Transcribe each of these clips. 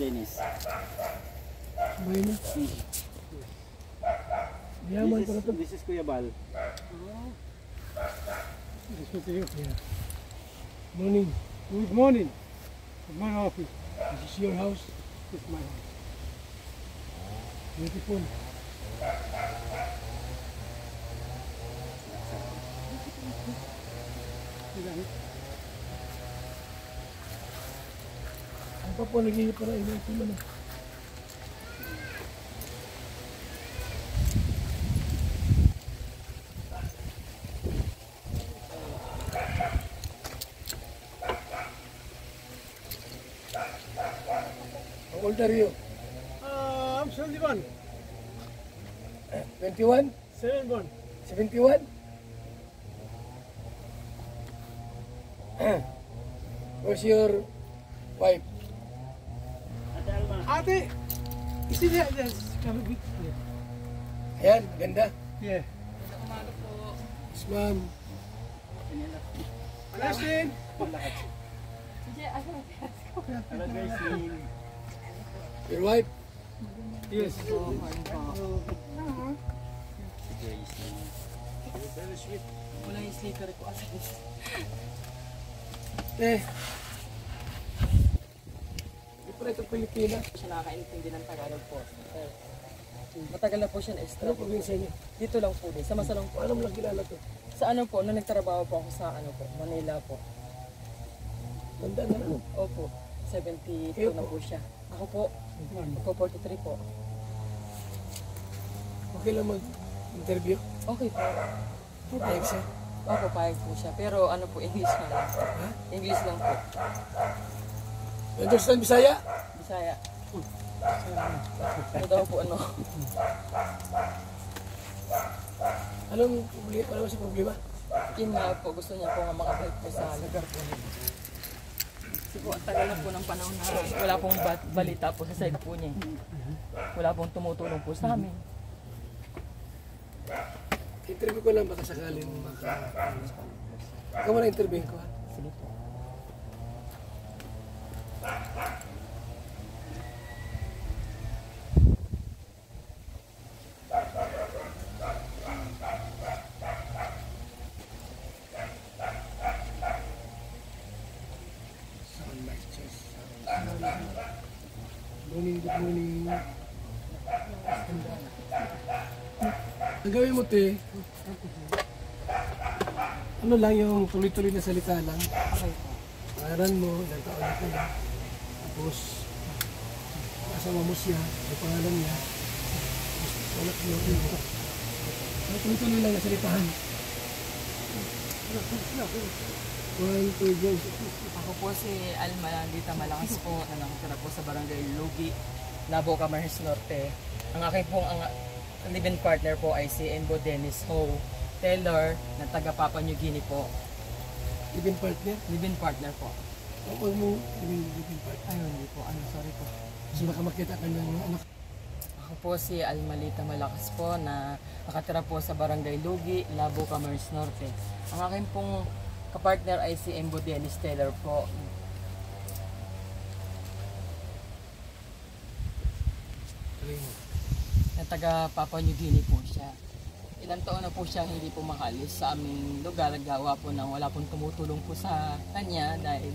Dennis. Bayan na. Yaman pala to. This is Kuya Bal. This is you. Yeah. Morning. Good morning. Good morning, office. This is your house. This is my house. Beautiful. Ang pa po nagiging para ina ito man. How old are you? I'm 71. 21? 71. 71? Where's your wife? Ate Alma. Ate, isi niya, yes, come a bit. Ayan, ganda. Yeah. Yes, ma'am. Justin. Hello guys. Your wife? Yes. Si Grace. Very sweet. Wala yung sleeper ko. Hindi pala ito Pilipinas. Siya nakakaintindi ng Tagalog po. Sir. Matagal na po siya na extra Ano po. probinsya niyo? Dito lang po din. Sa Masalong po. Paano mo lang kilala to? Sa ano po, nung nagtrabaho po ako sa ano po, Manila po. Ganda na ano? Opo, 72 Kayo na po? po siya. Ako po, ako 43 po. Okay lang mag-interview. Okay po. Thanks eh. Ako payag po siya. Pero ano po, English na lang. Ha? English lang po. You understand Bisaya? Bisaya. Ano daw po ano? Anong problema? Ano sa problema? Yun nga po, gusto niya po nga makabalik po sa lugar po niya. Kasi po, ang tagal na po ng panahon na wala pong balita po sa side po niya. Wala pong tumutulong po sa amin. Interview ko lang baka sakaling Ikaw mo na interview ko ha? Sige po. Morning, good morning. Ang gawin mo, te, ano lang yung tuloy-tuloy na salita lang. Okay po. Pangalan mo, ilang taon na kayo. Tapos, kasama mo siya, yung pangalan niya. Tapos, wala ko yung ito. Ano tuloy-tuloy lang na salitahan. 1, 2, go. Ako po si Alma Landita Malakas po, na nakatira po sa Barangay Lugi, Labo, Camarines Norte. Ang aking pong live-in partner po ay si Embo Dennis Ho Taylor, na taga Papua New Guinea po. Living partner? Live-in partner po. Huwag mo living partner. Ayun, hindi po. Ano, sorry po. Kasi baka makita ka ng mga anak. Ako po si Almalita Malakas po, na nakatira po sa Barangay Lugi, Labo, Camarines Norte. Ang aking pong kapartner ay si Embo Dennis Taylor po. Na taga Papua New Guinea po siya. Ilang taon na po siya hindi po makalis sa aming lugar, gawa po nang wala pong tumutulong po sa kanya dahil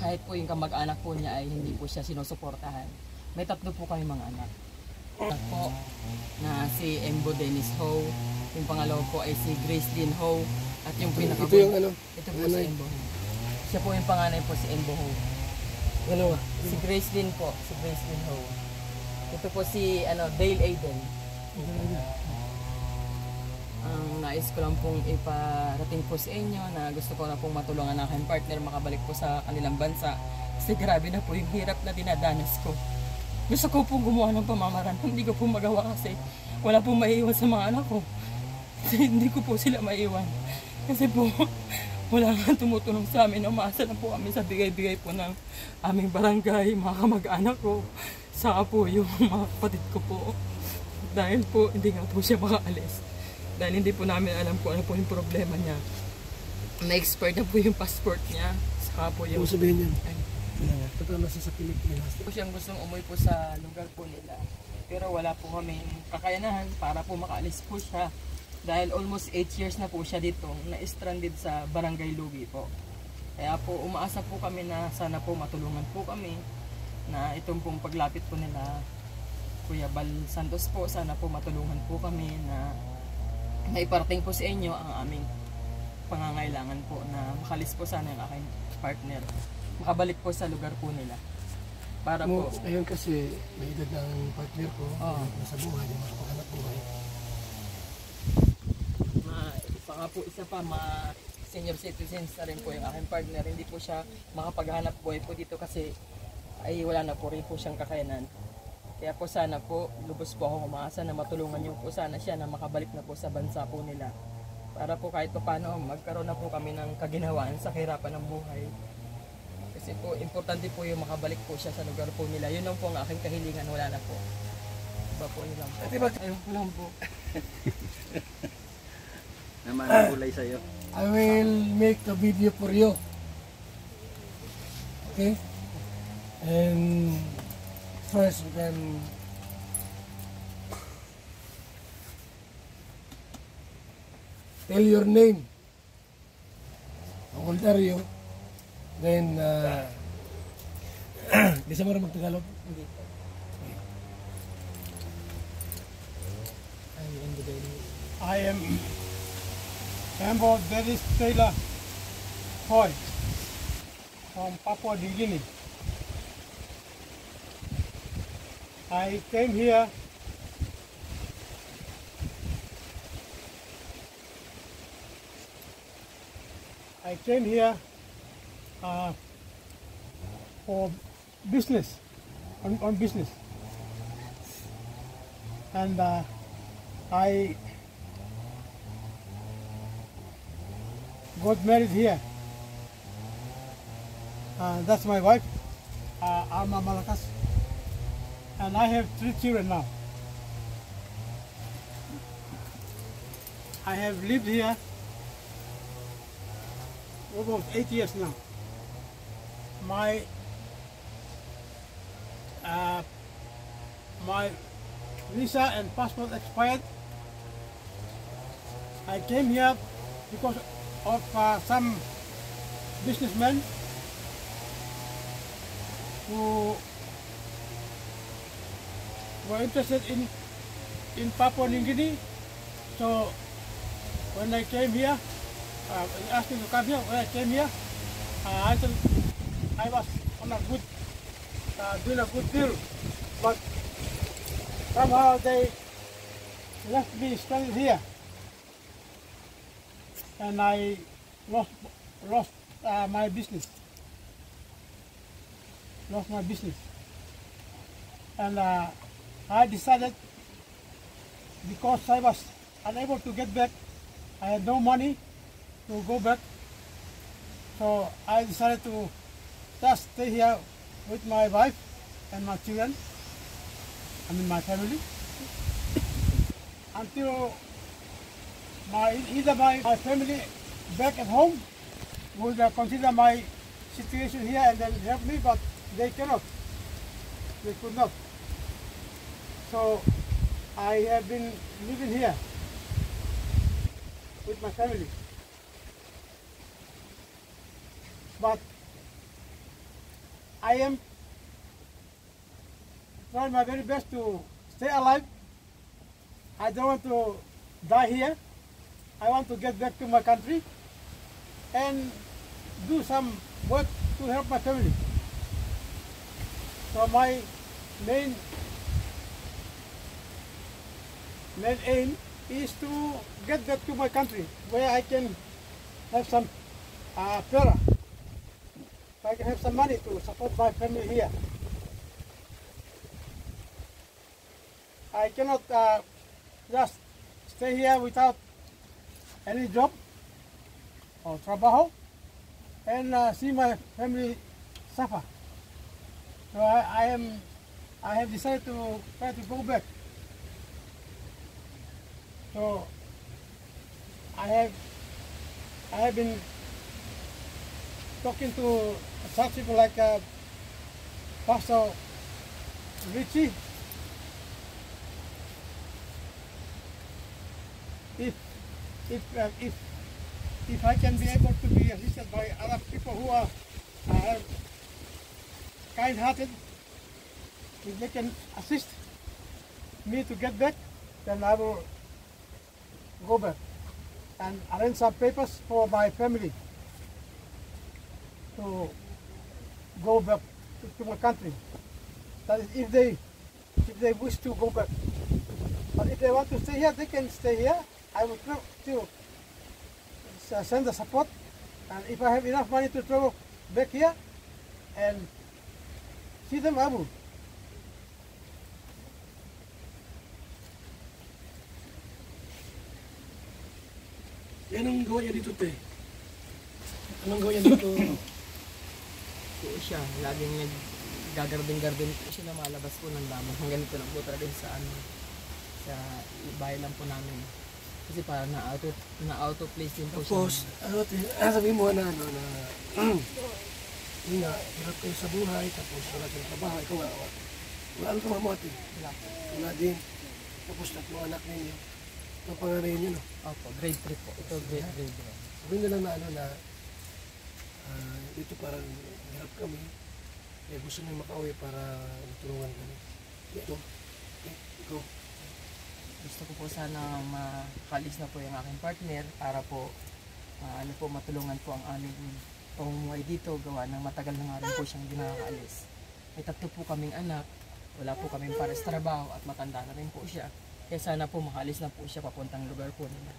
kahit po yung kamag-anak po niya ay hindi po siya sinusuportahan. May 3 po kami mga anak. Anak po na si Embo Dennis Ho, yung pangalawa po ay si Grace Lynn Ho, at yung pinaka Ito yung ano? ito po si Embo Ho. Siya po yung panganay po si Embo Ho. Dalawa. Si Grace Lynn po, si Grace Lynn Ho. Ito po si Dale Aiden. Ang nais ko lang pong iparating po sa inyo na gusto ko na pong matulungan ang aking partner makabalik po sa kanilang bansa. Kasi grabe na po yung hirap na dinadanas ko. Gusto ko pong gumawa ng pamamaraan. Hindi ko po magawa kasi wala pong maiiwan sa mga anak ko. Kasi hindi ko po sila maiiwan. Kasi po wala nga tumutulong sa amin. Umaasa na po kami sa bigay-bigay po ng aming barangay, mga kamag-anak ko. Saka po yung mga kapatid ko po. Dahil po hindi nga po siya makaalis. Dahil hindi po namin alam kung ano po yung problema niya. Na-expire na po yung passport niya. Saka po yung... Kung sabihin niya, Punta na siya sa Pilipinas. po siyang gustong umuwi po sa lugar po nila. Pero wala po kaming kakayanahan para po makaalis po siya. Dahil almost 8 years na po siya dito, na-stranded sa Barangay Lugi po. Kaya po umaasa po kami na sana po matulungan po kami na itong pong paglapit po nila Kuya Bal Santos po, sana po matulungan po kami na naiparating po sa inyo ang aming pangangailangan po na makalis po sana yung aking partner. Makabalik po sa lugar po nila. Para po, Ngayon kasi may edad ng partner ko, Oo. nasa buhay, yung makapaghanap buhay. isa pa, senior citizens na rin po yung aking partner. Hindi po siya makapaghanap buhay po dito kasi ay wala na po rin po siyang kakayanan. Kaya po sana po, lubos po ako umaasa na matulungan niyo po sana siya na makabalik na po sa bansa po nila. Para po kahit pa paano magkaroon na po kami ng kaginhawaan sa kahirapan ng buhay. Kasi po, importante po yung makabalik po siya sa lugar po nila. Yun lang po ang aking kahilingan, wala na po. Iba po yun lang po. Ayun po lang po. Naman ang kulay sa'yo. I will make a video for you. Okay? And first we can tell your name. Ontario. Then, di sa marunong mag-Tagalog? Hindi po. I am Ambo Dennis Taylor Hoy from Papua New Guinea. I came here for business, on business, and I got married here. That's my wife, Alma Malakas, and I have 3 children now. I have lived here almost 8 years now. My visa and passport expired. I came here because of some businessmen who were interested in Papua New Guinea. So when I came here, they asked me to come here. When I came here, I thought I was on a good, doing a good deal, but somehow they left me stranded here, and I lost my business. Lost my business, and I decided, because I was unable to get back, I had no money to go back, so I decided to just stay here with my wife and my children, my family, until either my family back at home would consider my situation here and then help me, but they cannot. They could not. So I have been living here with my family. But I am trying my very best to stay alive. I don't want to die here. I want to get back to my country and do some work to help my family. So my main aim is to get back to my country where I can have some para. I can have some money to support my family here. I cannot just stay here without any job or trabajo and see my family suffer. So I have decided to try to go back. So I have been talking to such people like Pastor Richie, if I can be able to be assisted by other people who are kind-hearted, if they can assist me to get back, then I will go back and arrange some papers for my family to go back to my country. That is, if they wish to go back. But if they want to stay here, they can stay here. I will still send the support, and if I have enough money to travel back here and see them, I will. Yan ang gawa niya dito, te. Anong gawa niya dito? Po siya, laging nag-gagardin-gardin po siya na malabas po ng lamang. Hanggang ganito lang po talaga sa sa bahay lang po namin. Kasi parang na-out of place din po Tapos, siya. sabihin mo na, yun nga, hirap kayo sa buhay, tapos wala kayong trabaho, ikaw wala ang trabaho mo, ate. Wala din. Tapos tatlong anak ninyo. Ito ang pangalan ninyo, no? Opo, grade 3 po. Ito grade 3 po. Sabihin na lang na dito parang hirap kami. Kaya gusto nyo makauwi para matulungan kami. Ito, ikaw. Gusto ko po sana makalis na po yung aking partner para po matulungan po ang aming pamumuhay dito. Gawa ng matagal na nga rin po siyang dinakaalis. May 3 po kaming anak. Wala po kaming para sa trabaho at matanda na rin po siya. Kaya sana po makalis na po siya papuntang lugar po nila.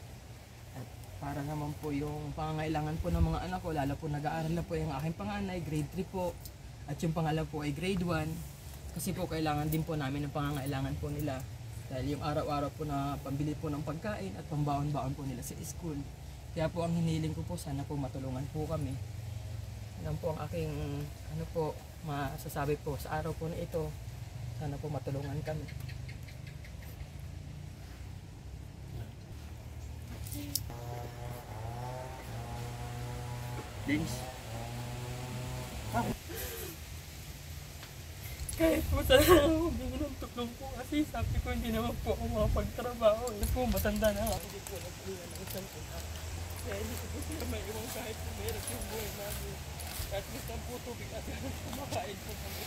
At para naman po yung pangangailangan po ng mga anak ko, lalo po nag-aaral na po yung aking panganay, grade 3 po. At yung pangalaw po ay grade 1. Kasi po kailangan din po namin ng pangangailangan po nila. Dahil yung araw-araw po na pambili po ng pagkain at pambaon-baon po nila sa school. Kaya po ang hiniling ko po, sana po matulungan po kami. Yan po ang aking masasabi po sa araw po na ito. Sana po matulungan kami. Dings. Kahit po talaga humingi ng tulong po kasi sabi ko hindi naman po ako makapagtrabaho. Hindi po matanda na ako. Hindi po nagpinga ng isang tunak. Kaya hindi ko po sila may iwang kahit po mahirap yung buhay namin. At least ang po tubig at kumakain po kami.